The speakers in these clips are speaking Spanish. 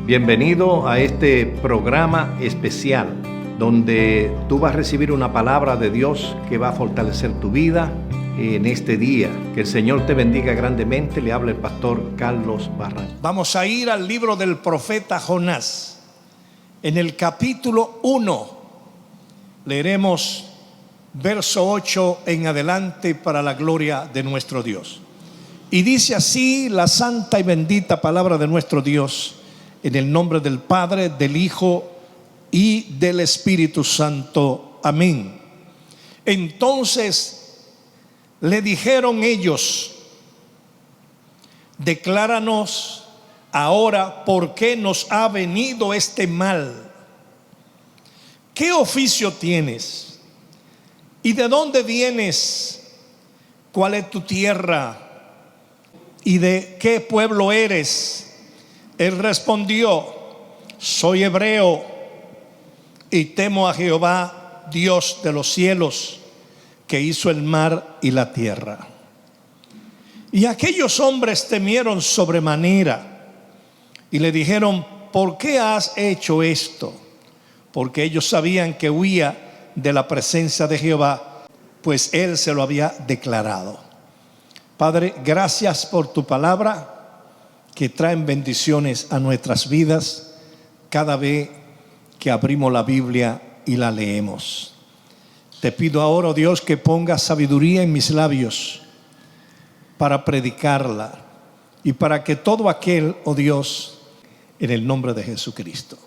Bienvenido a este programa especial donde tú vas a recibir una palabra de Dios que va a fortalecer tu vida en este día. Que el Señor te bendiga grandemente. Le habla el pastor Carlos Barranco. Vamos a ir al libro del profeta Jonás. En el capítulo 1 leeremos verso 8 en adelante para la gloria de nuestro Dios. Y dice así la santa y bendita palabra de nuestro Dios, en el nombre del Padre, del Hijo y del Espíritu Santo. Amén. Entonces le dijeron ellos: decláranos ahora por qué nos ha venido este mal. ¿Qué oficio tienes? ¿Y de dónde vienes? ¿Cuál es tu tierra? ¿Y de qué pueblo eres? Él respondió: soy hebreo y temo a Jehová, Dios de los cielos, que hizo el mar y la tierra. Y aquellos hombres temieron sobremanera y le dijeron: ¿por qué has hecho esto? Porque ellos sabían que huía de la presencia de Jehová, pues él se lo había declarado. Padre, gracias por tu palabra, que traen bendiciones a nuestras vidas cada vez que abrimos la Biblia y la leemos. Te pido ahora, oh Dios, que pongas sabiduría en mis labios para predicarla y para que todo aquel, oh Dios, en el nombre de Jesucristo.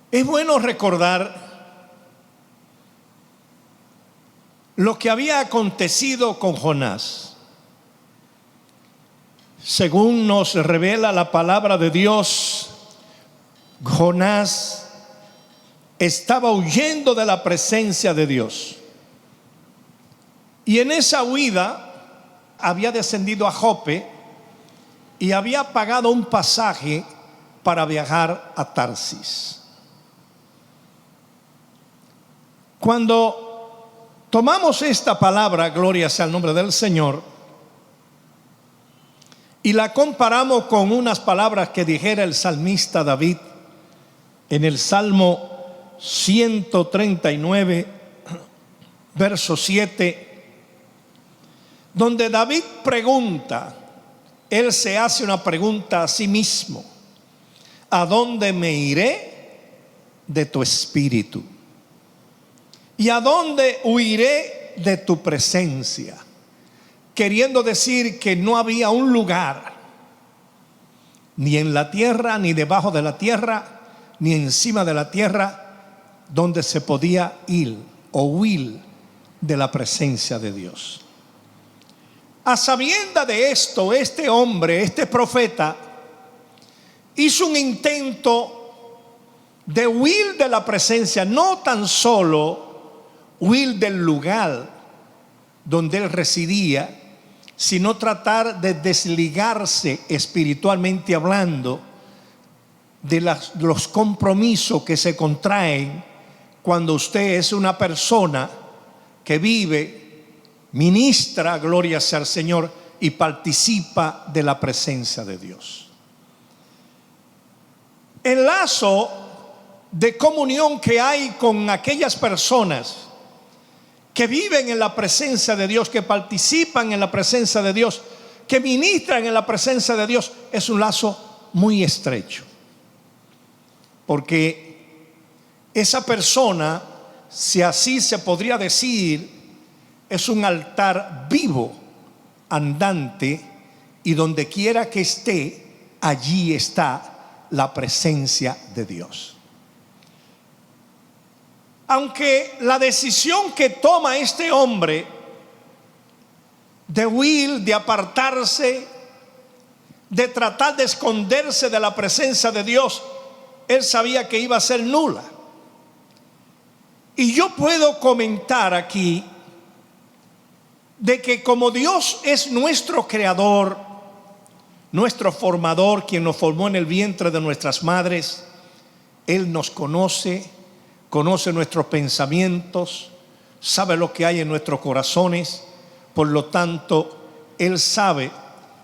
Es bueno recordar lo que había acontecido con Jonás. Según nos revela la palabra de Dios, Jonás estaba huyendo de la presencia de Dios. Y en esa huida había descendido a Jope y había pagado un pasaje para viajar a Tarsis. Cuando tomamos esta palabra, gloria sea el nombre del Señor, y la comparamos con unas palabras que dijera el salmista David en el Salmo 139, verso 7, donde David pregunta, él se hace una pregunta a sí mismo: ¿a dónde me iré de tu espíritu? ¿Y a dónde huiré de tu presencia? Queriendo decir que no había un lugar, ni en la tierra, ni debajo de la tierra, ni encima de la tierra, donde se podía ir o huir de la presencia de Dios. A sabienda de esto, este hombre, este profeta, hizo un intento de huir de la presencia, no tan solo huir del lugar donde él residía, sino tratar de desligarse espiritualmente hablando de los compromisos que se contraen cuando usted es una persona que vive, ministra, gloria sea al Señor, y participa de la presencia de Dios. El lazo de comunión que hay con aquellas personas que viven en la presencia de Dios, que participan en la presencia de Dios, que ministran en la presencia de Dios, es un lazo muy estrecho. Porque esa persona, si así se podría decir, es un altar vivo, andante, y donde quiera que esté, allí está la presencia de Dios. Aunque la decisión que toma este hombre de huir, de apartarse, de tratar de esconderse de la presencia de Dios, él sabía que iba a ser nula. Y yo puedo comentar aquí de que como Dios es nuestro creador, nuestro formador, quien nos formó en el vientre de nuestras madres, Él nos conoce nuestros pensamientos, sabe lo que hay en nuestros corazones. Por lo tanto, Él sabe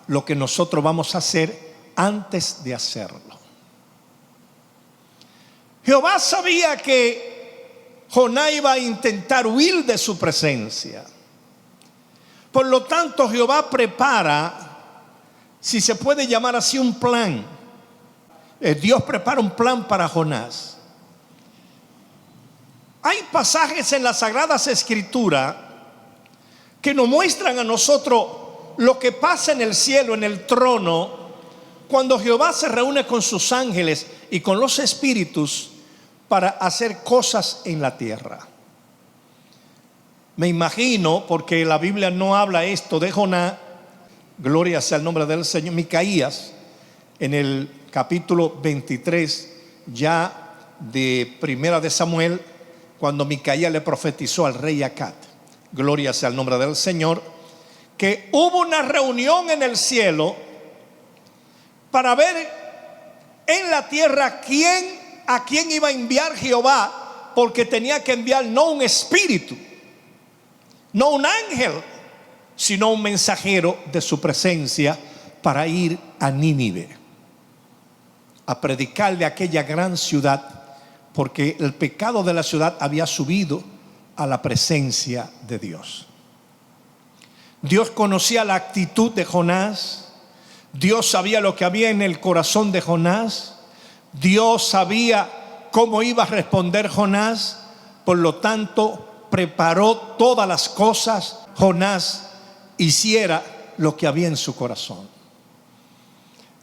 lo que nosotros vamos a hacer antes de hacerlo. Jehová sabía que Jonás iba a intentar huir de su presencia. Por lo tanto, Jehová prepara, si se puede llamar así, un plan. Dios prepara un plan para Jonás. Hay pasajes en las Sagradas Escrituras que nos muestran a nosotros lo que pasa en el cielo, en el trono, cuando Jehová se reúne con sus ángeles y con los espíritus para hacer cosas en la tierra. Me imagino, porque la Biblia no habla esto de Jonás, gloria sea el nombre del Señor, Micaías, en el capítulo 23 ya de Primera de Samuel, cuando Micaías le profetizó al rey Acat, gloria sea el nombre del Señor, que hubo una reunión en el cielo para ver en la tierra a quién iba a enviar Jehová, porque tenía que enviar no un espíritu, no un ángel, sino un mensajero de su presencia para ir a Nínive, a predicarle a aquella gran ciudad, porque el pecado de la ciudad había subido a la presencia de Dios. Dios conocía la actitud de Jonás. Dios sabía lo que había en el corazón de Jonás. Dios sabía cómo iba a responder Jonás. Por lo tanto, preparó todas las cosas. Jonás hiciera lo que había en su corazón.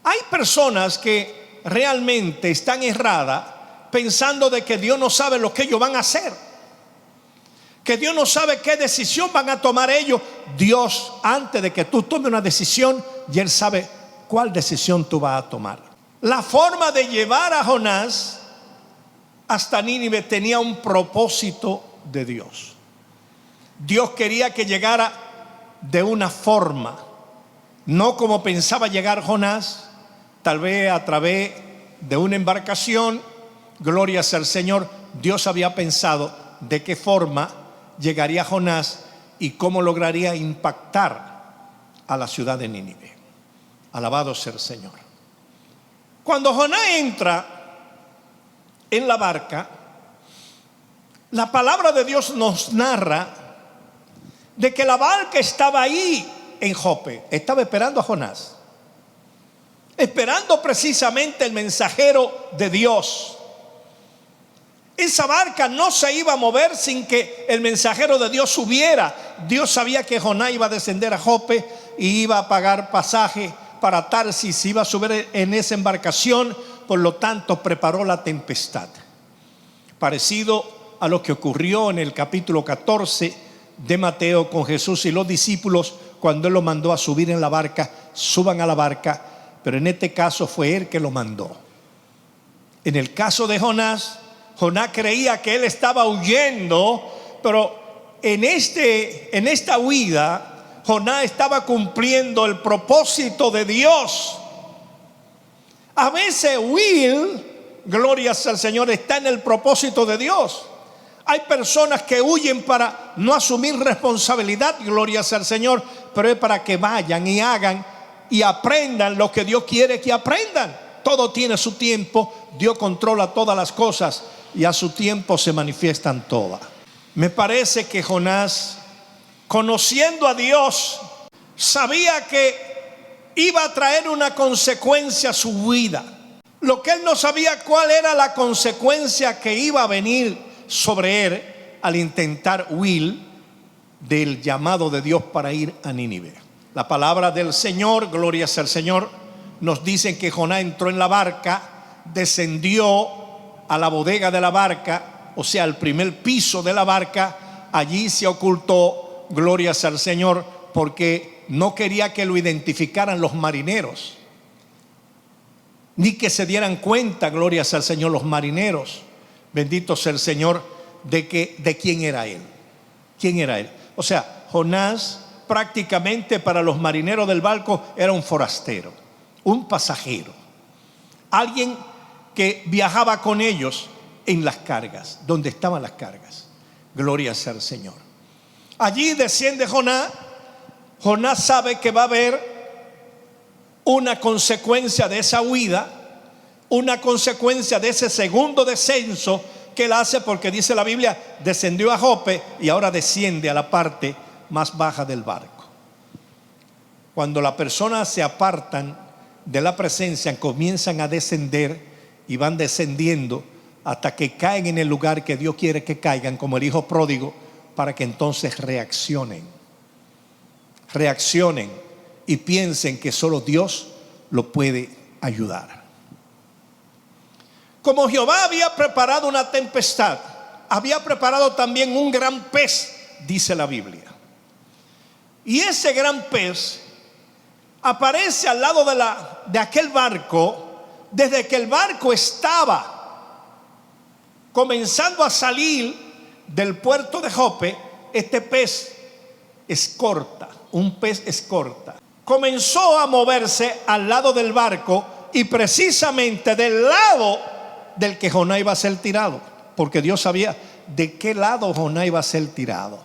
Hay personas que realmente están erradas pensando de que Dios no sabe lo que ellos van a hacer, que Dios no sabe qué decisión van a tomar ellos. Dios, antes de que tú tomes una decisión, ya Él sabe cuál decisión tú vas a tomar. La forma de llevar a Jonás hasta Nínive tenía un propósito de Dios. Dios quería que llegara de una forma, no como pensaba llegar Jonás, tal vez a través de una embarcación. Gloria sea al Señor. Dios había pensado de qué forma llegaría Jonás y cómo lograría impactar a la ciudad de Nínive. Alabado sea el Señor. Cuando Jonás entra en la barca, la palabra de Dios nos narra de que la barca estaba ahí en Jope, estaba esperando a Jonás, esperando precisamente el mensajero de Dios. Esa barca no se iba a mover sin que el mensajero de Dios subiera. Dios sabía que Jonás iba a descender a Jope y iba a pagar pasaje para Tarsis, iba a subir en esa embarcación. Por lo tanto, preparó la tempestad, parecido a lo que ocurrió en el capítulo 14 de Mateo con Jesús y los discípulos, cuando Él los mandó a subir en la barca. Suban a la barca, pero en este caso fue Él que lo mandó. En el caso de Jonás, Jonás creía que él estaba huyendo, pero en esta huida, Jonás estaba cumpliendo el propósito de Dios. A veces huir, gloria al Señor, está en el propósito de Dios. Hay personas que huyen para no asumir responsabilidad, gloria al Señor, pero es para que vayan y hagan y aprendan lo que Dios quiere que aprendan. Todo tiene su tiempo, Dios controla todas las cosas y a su tiempo se manifiestan todas. Me parece que Jonás, conociendo a Dios, sabía que iba a traer una consecuencia a su vida. Lo que él no sabía cuál era la consecuencia que iba a venir sobre él al intentar huir del llamado de Dios para ir a Nínive. La palabra del Señor, gloria sea al Señor, nos dice que Jonás entró en la barca, descendió a la bodega de la barca, o sea, al primer piso de la barca. Allí se ocultó, gloria sea al Señor, porque no quería que lo identificaran los marineros, ni que se dieran cuenta, gloria sea al Señor, los marineros, bendito sea el Señor, de quién era él. ¿Quién era él? O sea, Jonás prácticamente para los marineros del barco era un forastero, un pasajero, alguien que viajaba con ellos en las cargas, donde estaban las cargas. Gloria sea al Señor. Allí desciende Jonás. Jonás sabe que va a haber una consecuencia de esa huida, una consecuencia de ese segundo descenso que él hace, porque dice la Biblia, descendió a Jope y ahora desciende a la parte más baja del barco. Cuando las personas se apartan de la presencia, comienzan a descender y van descendiendo hasta que caen en el lugar que Dios quiere que caigan, como el hijo pródigo, para que entonces reaccionen y piensen que solo Dios lo puede ayudar. Como Jehová había preparado una tempestad, había preparado también un gran pez, dice la Biblia. Y ese gran pez aparece al lado de aquel barco. Desde que el barco estaba comenzando a salir del puerto de Jope, este pez escorta, un pez escorta, comenzó a moverse al lado del barco y precisamente del lado del que Jonás iba a ser tirado, porque Dios sabía de qué lado Jonás iba a ser tirado,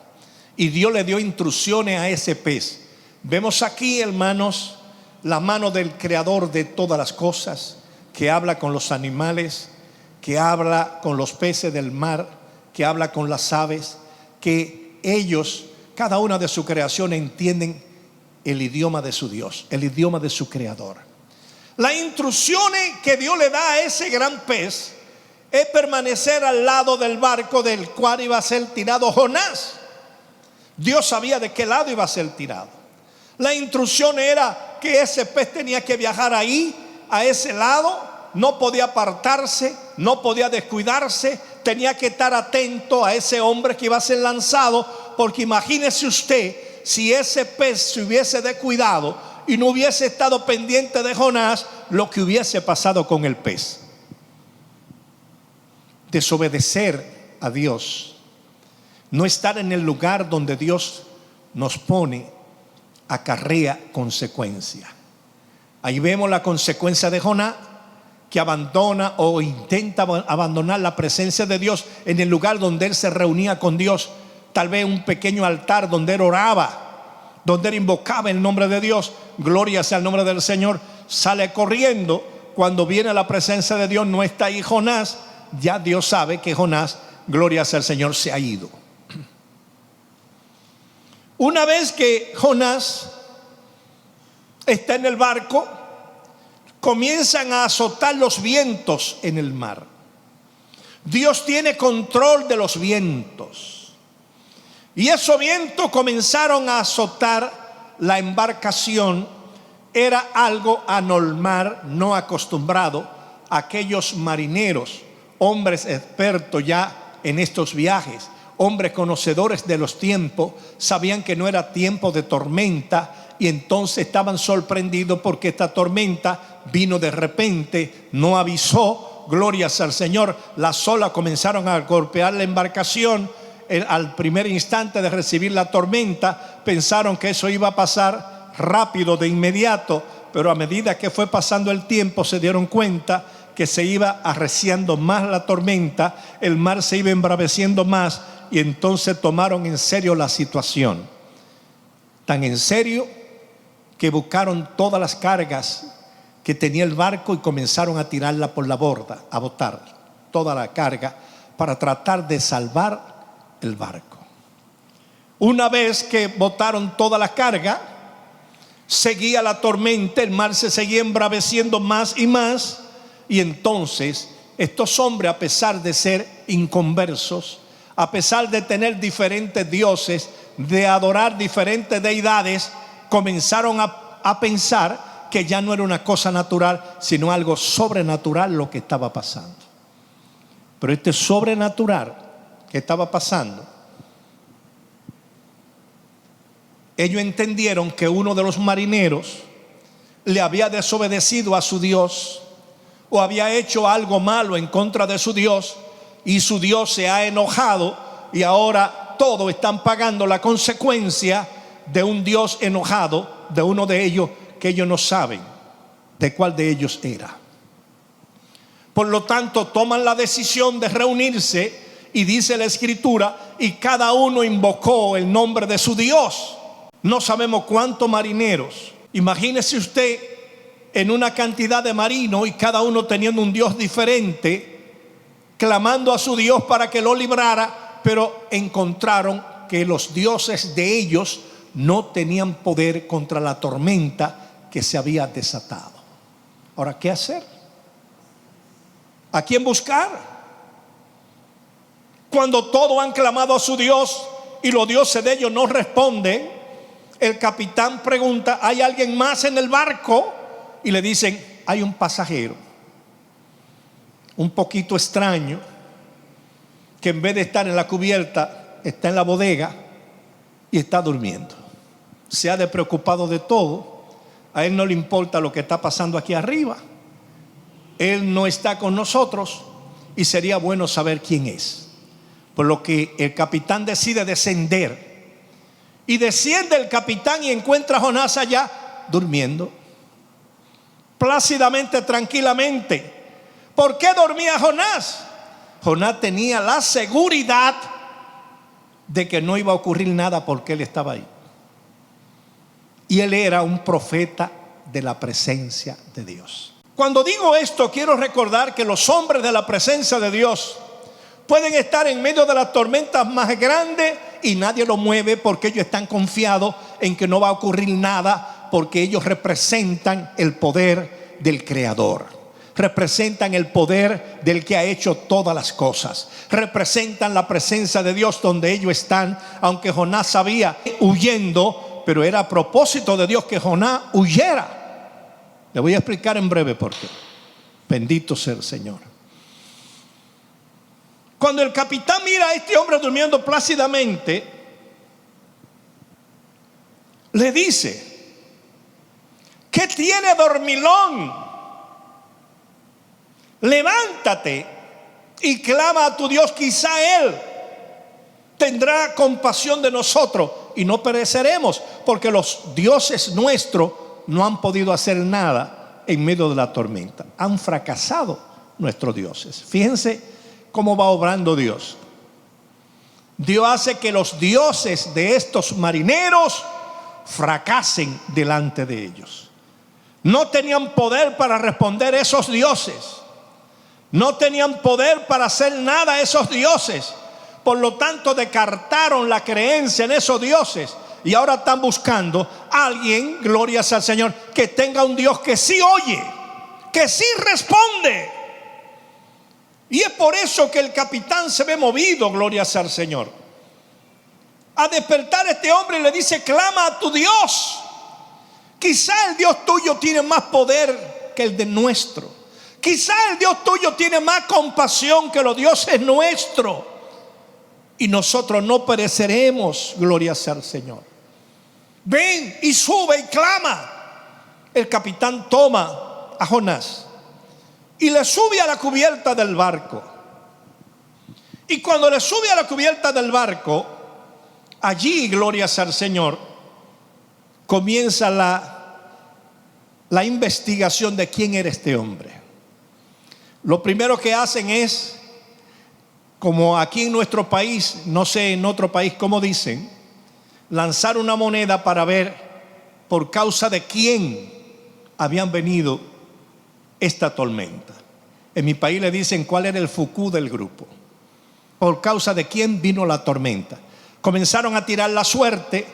y Dios le dio instrucciones a ese pez. Vemos aquí, hermanos, la mano del creador de todas las cosas, que habla con los animales, que habla con los peces del mar, que habla con las aves, que ellos, cada una de su creación, entienden el idioma de su Dios, el idioma de su creador. Las instrucciones que Dios le da a ese gran pez es permanecer al lado del barco del cual iba a ser tirado Jonás. Dios sabía de qué lado iba a ser tirado. La instrucción era que ese pez tenía que viajar ahí, a ese lado, no podía apartarse, no podía descuidarse, tenía que estar atento a ese hombre que iba a ser lanzado, porque imagínese usted si ese pez se hubiese descuidado y no hubiese estado pendiente de Jonás, lo que hubiese pasado con el pez. Desobedecer a Dios, no estar en el lugar donde Dios nos pone, acarrea consecuencia. Ahí vemos la consecuencia de Jonás, que abandona o intenta abandonar la presencia de Dios en el lugar donde él se reunía con Dios. Tal vez un pequeño altar donde él oraba, donde él invocaba el nombre de Dios. Gloria sea el nombre del Señor. Sale corriendo. Cuando viene a la presencia de Dios, no está ahí Jonás. Ya Dios sabe que Jonás, gloria sea el Señor, se ha ido. Una vez que Jonás está en el barco, comienzan a azotar los vientos en el mar. Dios tiene control de los vientos, y esos vientos comenzaron a azotar la embarcación. Era algo anormal, no acostumbrado. Aquellos marineros, hombres expertos ya en estos viajes, hombres conocedores de los tiempos, sabían que no era tiempo de tormenta, y entonces estaban sorprendidos porque esta tormenta vino de repente, no avisó. Gloria al Señor. Las olas comenzaron a golpear la embarcación. Al primer instante de recibir la tormenta, pensaron que eso iba a pasar rápido, de inmediato, pero a medida que fue pasando el tiempo, se dieron cuenta que se iba arreciando más la tormenta, el mar se iba embraveciendo más, y entonces tomaron en serio la situación. Tan en serio que buscaron todas las cargas que tenía el barco y comenzaron a tirarla por la borda, a botar toda la carga para tratar de salvar el barco. Una vez que botaron toda la carga, seguía la tormenta, el mar se seguía embraveciendo más y más, y entonces estos hombres, a pesar de ser inconversos, a pesar de tener diferentes dioses, de adorar diferentes deidades, comenzaron a pensar que ya no era una cosa natural, sino algo sobrenatural lo que estaba pasando. Pero este sobrenatural que estaba pasando, ellos entendieron que uno de los marineros le había desobedecido a su Dios, o había hecho algo malo en contra de su Dios, y su Dios se ha enojado, y ahora todos están pagando la consecuencia de un Dios enojado, de uno de ellos que ellos no saben de cuál de ellos era. Por lo tanto, toman la decisión de reunirse, y dice la Escritura, y cada uno invocó el nombre de su Dios. No sabemos cuántos marineros. Imagínese usted en una cantidad de marinos y cada uno teniendo un Dios diferente, clamando a su Dios para que lo librara, pero encontraron que los dioses de ellos no tenían poder contra la tormenta que se había desatado. Ahora, ¿qué hacer? ¿A quién buscar? Cuando todos han clamado a su Dios y los dioses de ellos no responden, el capitán pregunta: ¿hay alguien más en el barco? Y le dicen: hay un pasajero un poquito extraño que en vez de estar en la cubierta está en la bodega y está durmiendo. Se ha despreocupado de todo. A él no le importa lo que está pasando aquí arriba. Él no está con nosotros y sería bueno saber quién es. Por lo que el capitán decide descender. Y desciende el capitán y encuentra a Jonás allá durmiendo, plácidamente, tranquilamente. ¿Por qué dormía Jonás? Jonás tenía la seguridad de que no iba a ocurrir nada porque él estaba ahí. Y él era un profeta de la presencia de Dios. Cuando digo esto, quiero recordar que los hombres de la presencia de Dios pueden estar en medio de las tormentas más grandes y nadie lo mueve porque ellos están confiados en que no va a ocurrir nada, porque ellos representan el poder del Creador. Representan el poder del que ha hecho todas las cosas. Representan la presencia de Dios donde ellos están. Aunque Jonás sabía huyendo, pero era a propósito de Dios que Jonás huyera. Le voy a explicar en breve por qué. Bendito sea el Señor. Cuando el capitán mira a este hombre durmiendo plácidamente, le dice: ¿qué tiene, dormilón? Levántate y clama a tu Dios, quizá Él tendrá compasión de nosotros y no pereceremos, porque los dioses nuestros no han podido hacer nada en medio de la tormenta. Han fracasado nuestros dioses. Fíjense cómo va obrando Dios. Dios hace que los dioses de estos marineros fracasen delante de ellos. No tenían poder para responder esos dioses. No tenían poder para hacer nada esos dioses. Por lo tanto, descartaron la creencia en esos dioses. Y ahora están buscando a alguien, gloria sea al Señor, que tenga un Dios que sí oye, que sí responde. Y es por eso que el capitán se ve movido, gloria sea al Señor, a despertar a este hombre y le dice: clama a tu Dios. Quizá el Dios tuyo tiene más poder que el de nuestro. Quizá el Dios tuyo tiene más compasión que los dioses nuestros. Y nosotros no pereceremos, gloria sea al Señor. Ven y sube y clama. El capitán toma a Jonás y le sube a la cubierta del barco. Y cuando le sube a la cubierta del barco, allí, gloria sea al Señor, comienza la investigación de quién era este hombre. Lo primero que hacen es, como aquí en nuestro país, no sé en otro país cómo dicen, lanzar una moneda para ver por causa de quién habían venido esta tormenta. En mi país le dicen cuál era el fucú del grupo, por causa de quién vino la tormenta. Comenzaron a tirar la suerte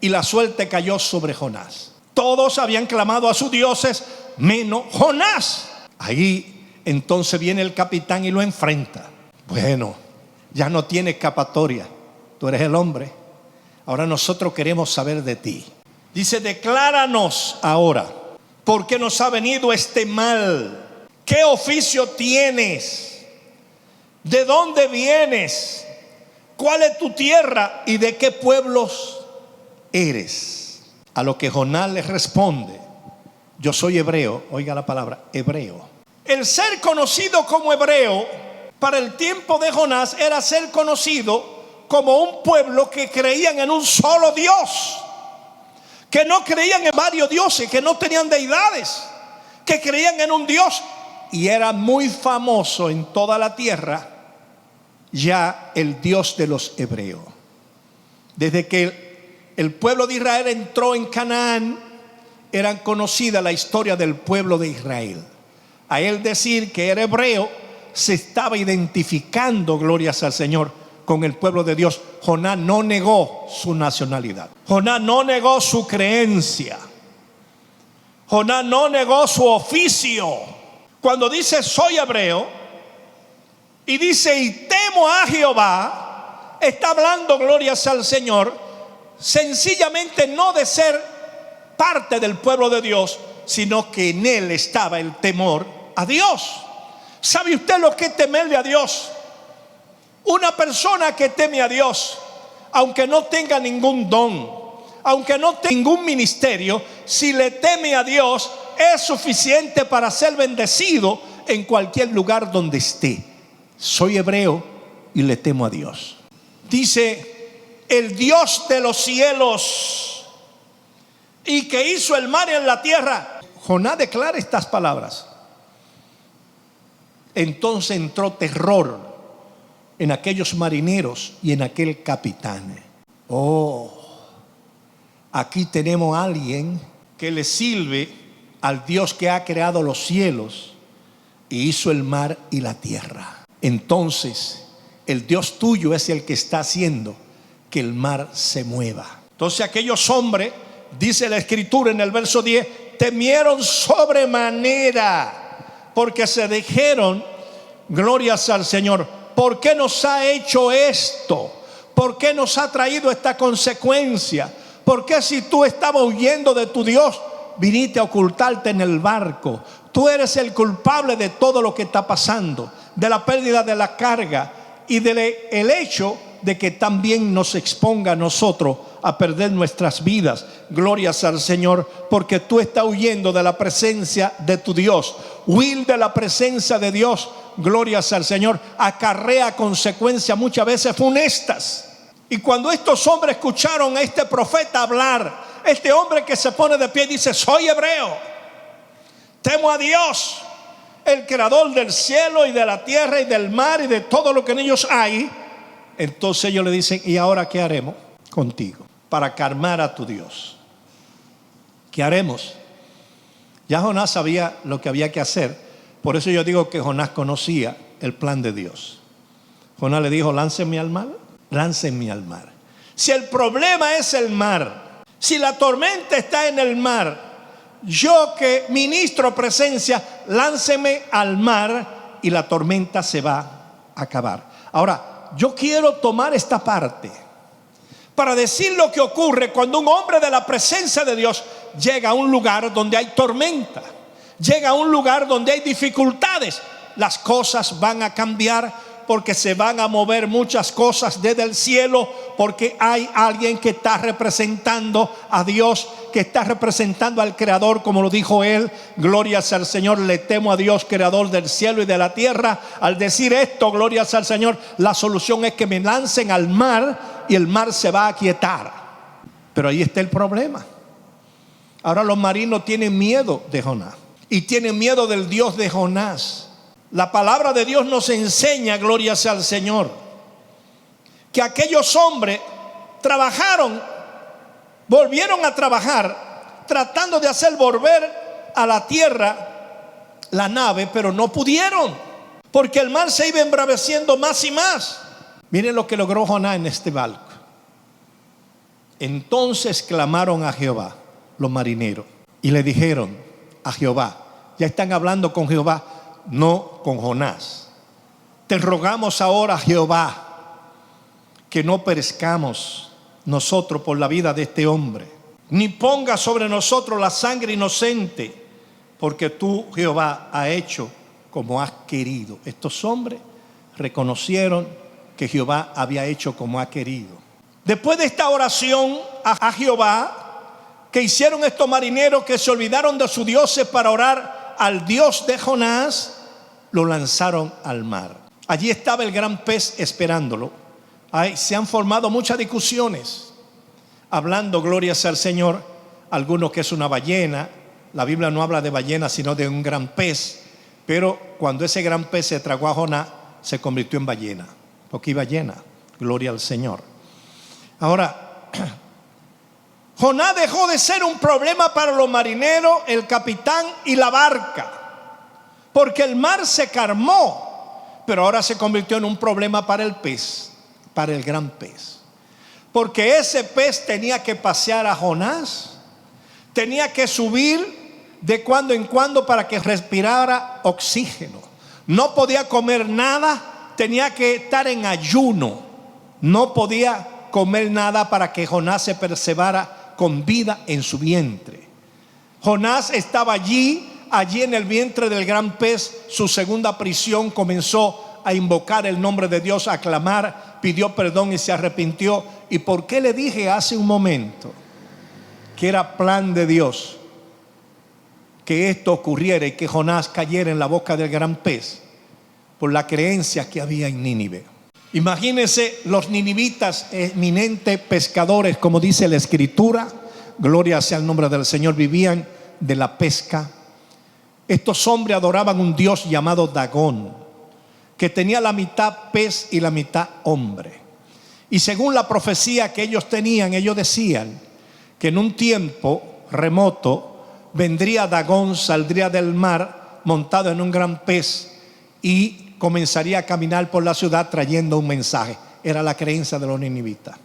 y la suerte cayó sobre Jonás. Todos habían clamado a sus dioses menos Jonás. Ahí entonces viene el capitán y lo enfrenta. Bueno, ya no tiene escapatoria. Tú eres el hombre. Ahora nosotros queremos saber de ti. Dice: decláranos ahora, ¿por qué nos ha venido este mal? ¿Qué oficio tienes? ¿De dónde vienes? ¿Cuál es tu tierra y de qué pueblos eres? A lo que Jonás les responde: yo soy hebreo. Oiga la palabra, hebreo. El ser conocido como hebreo para el tiempo de Jonás era ser conocido como un pueblo que creían en un solo Dios, que no creían en varios dioses, que no tenían deidades, que creían en un Dios. Y era muy famoso en toda la tierra ya el Dios de los hebreos. Desde que el pueblo de Israel entró en Canaán, era conocida la historia del pueblo de Israel. A él decir que era hebreo, se estaba identificando, glorias al Señor, con el pueblo de Dios. Jonás no negó su nacionalidad. Jonás no negó su creencia. Jonás no negó su oficio. Cuando dice soy hebreo y dice y temo a Jehová, está hablando, glorias al Señor, sencillamente no de ser parte del pueblo de Dios, sino que en él estaba el temor a Dios. ¿Sabe usted lo que es temerle a Dios? Una persona que teme a Dios, aunque no tenga ningún don, aunque no tenga ningún ministerio, si le teme a Dios, es suficiente para ser bendecido en cualquier lugar donde esté. Soy hebreo y le temo a Dios. Dice, el Dios de los cielos y que hizo el mar en la tierra. Jonás declara estas palabras. Entonces entró terror en aquellos marineros y en aquel capitán. Aquí tenemos a alguien que le sirve al Dios que ha creado los cielos y hizo el mar y la tierra. Entonces el Dios tuyo es el que está haciendo que el mar se mueva. Entonces aquellos hombres, dice la escritura en el verso 10, temieron sobremanera, porque se dijeron, glorias al Señor, ¿por qué nos ha hecho esto? ¿Por qué nos ha traído esta consecuencia? ¿Por qué si tú estabas huyendo de tu Dios, viniste a ocultarte en el barco? Tú eres el culpable de todo lo que está pasando, de la pérdida de la carga y del hecho de que también nos exponga a nosotros a perder nuestras vidas. Glorias al Señor, porque tú estás huyendo de la presencia de tu Dios. Huir de la presencia de Dios, glorias al Señor, acarrea consecuencias muchas veces funestas. Y cuando estos hombres escucharon a este profeta hablar, este hombre que se pone de pie dice, soy hebreo, temo a Dios, el creador del cielo y de la tierra y del mar y de todo lo que en ellos hay. Entonces ellos le dicen, ¿y ahora qué haremos contigo para calmar a tu Dios? ¿Qué haremos? Ya Jonás sabía lo que había que hacer. Por eso yo digo que Jonás conocía el plan de Dios. Jonás le dijo, láncenme al mar, láncenme al mar. Si el problema es el mar, si la tormenta está en el mar, yo que ministro presencia, lánceme al mar y la tormenta se va a acabar. Ahora, yo quiero tomar esta parte para decir lo que ocurre cuando un hombre de la presencia de Dios llega a un lugar donde hay tormenta, llega a un lugar donde hay dificultades. Las cosas van a cambiar porque se van a mover muchas cosas desde el cielo, porque hay alguien que está representando a Dios, que está representando al Creador, como lo dijo él. Glorias al Señor, le temo a Dios, Creador del cielo y de la tierra. Al decir esto, glorias al Señor, la solución es que me lancen al mar y el mar se va a aquietar. Pero ahí está el problema. Ahora los marinos tienen miedo de Jonás y tienen miedo del Dios de Jonás. La palabra de Dios nos enseña, glorias al Señor, que aquellos hombres trabajaron, volvieron a trabajar, tratando de hacer volver a la tierra la nave, pero no pudieron, porque el mar se iba embraveciendo más y más. Miren lo que logró Jonás en este barco. Entonces clamaron a Jehová los marineros y le dijeron a Jehová, ya están hablando con Jehová, no con Jonás. Te rogamos ahora, Jehová, que no perezcamos nosotros por la vida de este hombre, ni ponga sobre nosotros la sangre inocente, porque tú, Jehová, has hecho como has querido. Estos hombres reconocieron que Jehová había hecho como ha querido. Después de esta oración a Jehová que hicieron estos marineros, que se olvidaron de sus dioses para orar al Dios de Jonás, lo lanzaron al mar. Allí estaba el gran pez esperándolo. Se han formado muchas discusiones, hablando, glorias al Señor, algunos que es una ballena. La Biblia no habla de ballena, sino de un gran pez. Pero cuando ese gran pez se tragó a Jonás, se convirtió en ballena, porque iba llena. Gloria al Señor. Ahora, Jonás dejó de ser un problema para los marineros, el capitán y la barca, porque el mar se calmó, pero ahora se convirtió en un problema para el pez, para el gran pez, porque ese pez tenía que pasear a Jonás, tenía que subir de cuando en cuando para que respirara oxígeno, no podía comer nada, tenía que estar en ayuno, no podía comer nada para que Jonás se preservara con vida en su vientre. Jonás estaba allí en el vientre del gran pez, su segunda prisión. Comenzó a invocar el nombre de Dios, a clamar, pidió perdón y se arrepintió. ¿Y por qué le dije hace un momento que era plan de Dios que esto ocurriera y que Jonás cayera en la boca del gran pez? Por la creencia que había en Nínive. Imagínense los ninivitas, eminentes pescadores, como dice la Escritura, gloria sea el nombre del Señor, vivían de la pesca. Estos hombres adoraban un dios llamado Dagón, que tenía la mitad pez y la mitad hombre. Y según la profecía que ellos tenían, ellos decían que en un tiempo remoto vendría Dagón, saldría del mar montado en un gran pez y comenzaría a caminar por la ciudad trayendo un mensaje. Era la creencia de los ninivitas.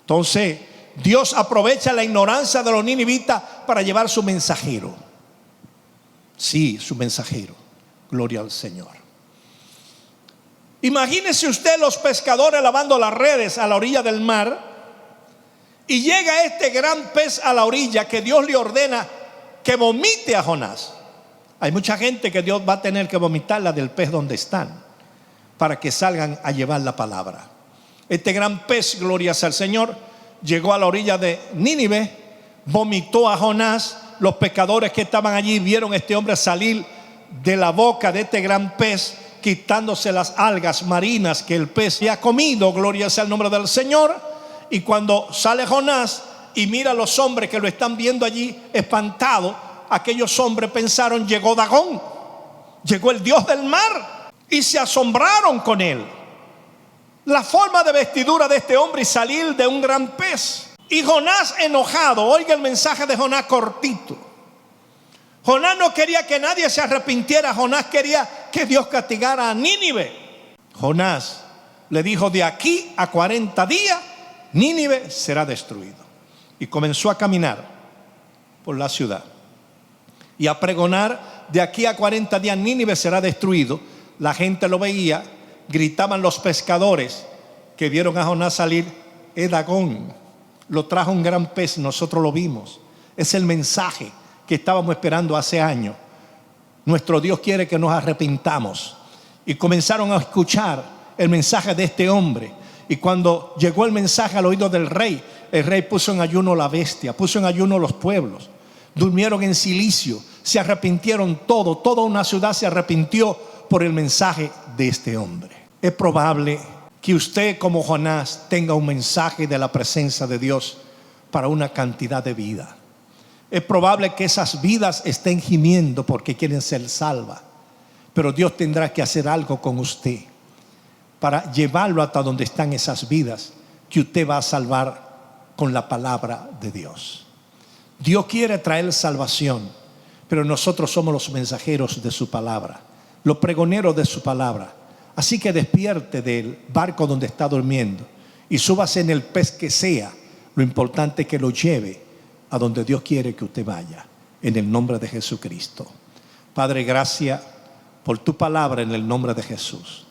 Entonces Dios aprovecha la ignorancia de los ninivitas para llevar su mensajero. Sí, su mensajero. Gloria al Señor. Imagínese usted los pescadores lavando las redes a la orilla del mar, y llega este gran pez a la orilla que Dios le ordena que vomite a Jonás. Hay mucha gente que Dios va a tener que vomitarla del pez donde están para que salgan a llevar la palabra. Este gran pez, gloria sea al Señor, llegó a la orilla de Nínive, vomitó a Jonás. Los pescadores que estaban allí vieron a este hombre salir de la boca de este gran pez, quitándose las algas marinas que el pez había comido, gloria sea el nombre del Señor. Y cuando sale Jonás y mira a los hombres que lo están viendo allí espantados, aquellos hombres pensaron: llegó Dagón, llegó el Dios del mar, y se asombraron con él. La forma de vestidura de este hombre y salir de un gran pez. Y Jonás enojado, oiga el mensaje de Jonás cortito. Jonás no quería que nadie se arrepintiera, Jonás quería que Dios castigara a Nínive. Jonás le dijo: de aquí a 40 días Nínive será destruido. Y comenzó a caminar por la ciudad y a pregonar: de aquí a 40 días Nínive será destruido. La gente lo veía, gritaban los pescadores que vieron a Jonás salir: es Dagón, lo trajo un gran pez, nosotros lo vimos. Es el mensaje que estábamos esperando hace años. Nuestro Dios quiere que nos arrepintamos. Y comenzaron a escuchar el mensaje de este hombre. Y cuando llegó el mensaje al oído del rey, el rey puso en ayuno la bestia, puso en ayuno los pueblos. Durmieron en silicio, se arrepintieron toda una ciudad se arrepintió por el mensaje de este hombre. Es probable que usted, como Jonás, tenga un mensaje de la presencia de Dios para una cantidad de vida. Es probable que esas vidas estén gimiendo porque quieren ser salvas, pero Dios tendrá que hacer algo con usted para llevarlo hasta donde están esas vidas que usted va a salvar con la palabra de Dios. Dios quiere traer salvación, pero nosotros somos los mensajeros de su palabra, los pregoneros de su palabra. Así que despierte del barco donde está durmiendo y súbase en el pez que sea. Lo importante es que lo lleve a donde Dios quiere que usted vaya, en el nombre de Jesucristo. Padre, gracias por tu palabra en el nombre de Jesús.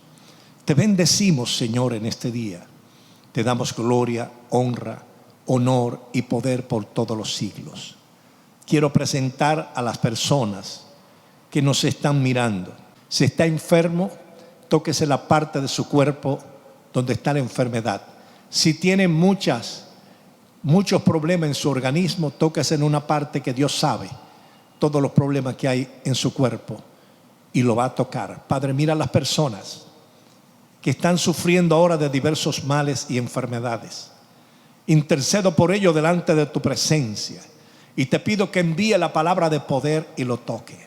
Te bendecimos, Señor, en este día. Te damos gloria, honra, honor y poder por todos los siglos. Quiero presentar a las personas que nos están mirando. Si está enfermo, tóquese la parte de su cuerpo donde está la enfermedad. Si tiene muchos problemas en su organismo, tóquese en una parte que Dios sabe todos los problemas que hay en su cuerpo y lo va a tocar. Padre, mira a las personas que están sufriendo ahora de diversos males y enfermedades. Intercedo por ellos delante de tu presencia y te pido que envíe la palabra de poder y lo toque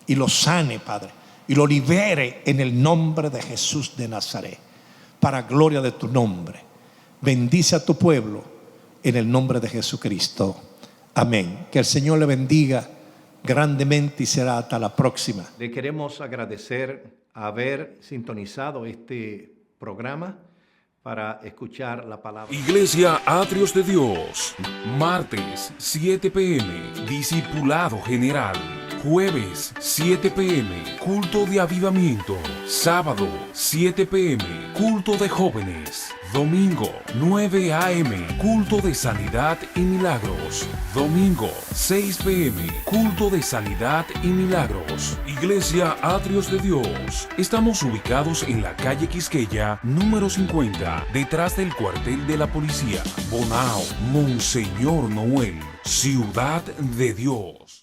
y lo sane, Padre, y lo libere en el nombre de Jesús de Nazaret, para gloria de tu nombre. Bendice a tu pueblo en el nombre de Jesucristo. Amén. Que el Señor le bendiga grandemente y será hasta la próxima. Le queremos agradecer haber sintonizado este programa para escuchar la palabra. Iglesia Atrios de Dios, martes 7 p.m, discipulado general. Jueves 7 p.m, culto de avivamiento. Sábado 7 p.m, culto de jóvenes. Domingo 9 a.m, culto de sanidad y milagros. Domingo 6 p.m, culto de sanidad y milagros. Iglesia Atrios de Dios. Estamos ubicados en la calle Quisqueya, número 50, detrás del cuartel de la policía. Bonao, Monseñor Noel, Ciudad de Dios.